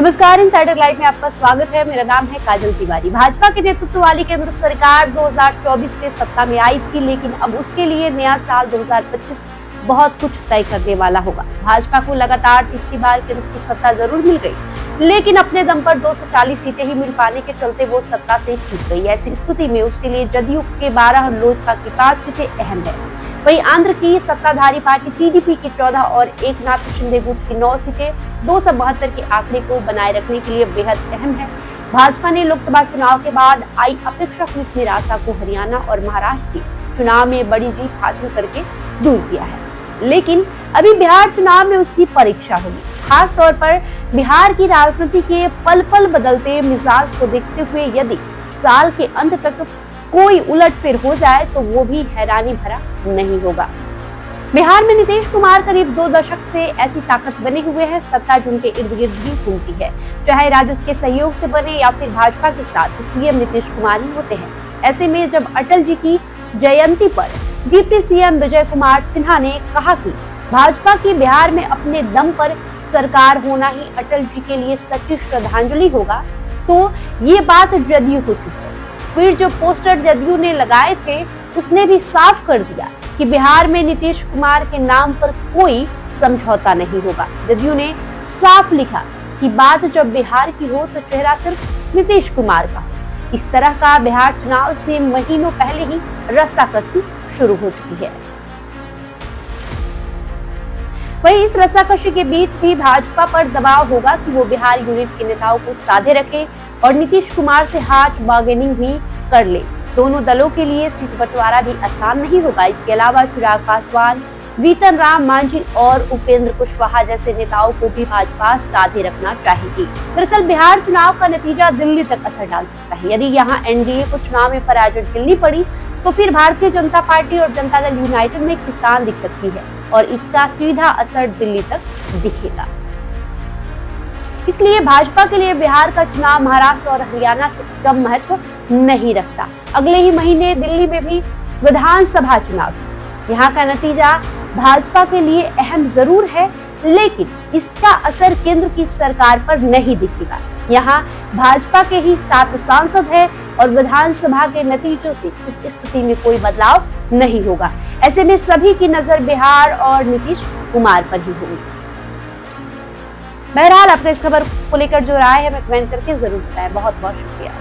नमस्कार, insider live में आपका स्वागत है। मेरा नाम है काजल तिवारी। भाजपा के नेतृत्व वाली केंद्र सरकार 2024 में सत्ता में आई थी, लेकिन अब उसके लिए नया साल 2025 बहुत कुछ तय करने वाला होगा। भाजपा को लगातार तीसरी बार केंद्र की सत्ता जरूर मिल गई, लेकिन अपने दम पर 240 सीटें ही मिल पाने के चलते वो सत्ता से चूक गई। ऐसी स्थिति में उसके लिए जदयू के 12, लोजपा की 5 सीटें अहम है। वहीं आंध्र की सत्ताधारी पार्टी टीडीपी की 14 और एकनाथ शिंदे गुट की 9 सीटें 272 के आंकड़े को बनाए रखने के लिए बेहद अहम है। भाजपा ने लोकसभा चुनाव के बाद आई अपेक्षाकृत निराशा को हरियाणा और महाराष्ट्र के चुनाव में बड़ी जीत हासिल करके दूर किया है, लेकिन अभी बिहार चुनाव में उसकी परीक्षा होगी। खास तौर पर बिहार की राजनीति के पल पल बदलते मिजाज को देखते हुए यदि साल के अंत तक कोई उलटफेर हो जाए तो वो भी हैरानी भरा नहीं होगा। बिहार में नीतीश कुमार करीब 2 दशक से ऐसी ताकत बने हुए हैं, सत्ता जिनके इर्द गिर्द ही घूमती है, चाहे राजद के सहयोग से बने या फिर भाजपा के साथ सीएम नीतीश कुमार ही होते हैं। ऐसे में जब अटल जी की जयंती पर डिप्टी सीएम विजय कुमार सिन्हा ने कहा कि भाजपा की बिहार में अपने दम पर सरकार होना ही अटल जी के लिए सच्ची श्रद्धांजलि होगा, तो ये बात जदयू को चुप है। फिर जो पोस्टर जदयू ने लगाए थे उसने भी साफ कर दिया कि बिहार में नीतीश कुमार के नाम पर कोई समझौता नहीं होगा। जदयू ने साफ लिखा कि बात जब बिहार की हो तो चेहरा सिर्फ नीतीश कुमार का। इस तरह का बिहार चुनाव से महीनों पहले ही रस्साकसी शुरू हो चुकी है। वहीं इस रस्साकशी के बीच भी भाजपा पर दबाव होगा कि वो बिहार यूनिट के नेताओं को साधे रखे और नीतीश कुमार से हाथ बार्गेनिंग भी कर ले। दोनों दलों के लिए सीट बंटवारा भी आसान नहीं होगा। इसके अलावा चिराग पासवान, जीतन राम मांझी और उपेंद्र कुशवाहा जैसे नेताओं को भी भाजपा साधे रखना चाहेगी। दरअसल बिहार चुनाव का नतीजा दिल्ली तक असर डाल सकता है। यदि यहाँ एनडीए को चुनाव में पराजय झेलनी पड़ी तो फिर भारतीय जनता पार्टी और जनता दल यूनाइटेड में खिंचान दिख सकती है और इसका सीधा असर दिल्ली तक दिखेगा। इसलिए भाजपा के लिए बिहार का चुनाव महाराष्ट्र और हरियाणा से कम महत्व नहीं रखता। अगले ही महीने दिल्ली में भी विधानसभा चुनाव। यहाँ का नतीजा भाजपा के लिए अहम जरूर है, लेकिन इसका असर केंद्र की सरकार पर नहीं दिखेगा। यहाँ भाजपा के ही 7 सांसद हैं और विधानसभा के नतीजों से इस स्थिति में कोई बदलाव नहीं होगा। ऐसे में सभी की नजर बिहार और नीतीश कुमार पर ही होगी। बहरहाल आपने इस खबर को लेकर जो राय है हमें कमेंट करके जरूर बताएं। बहुत बहुत शुक्रिया।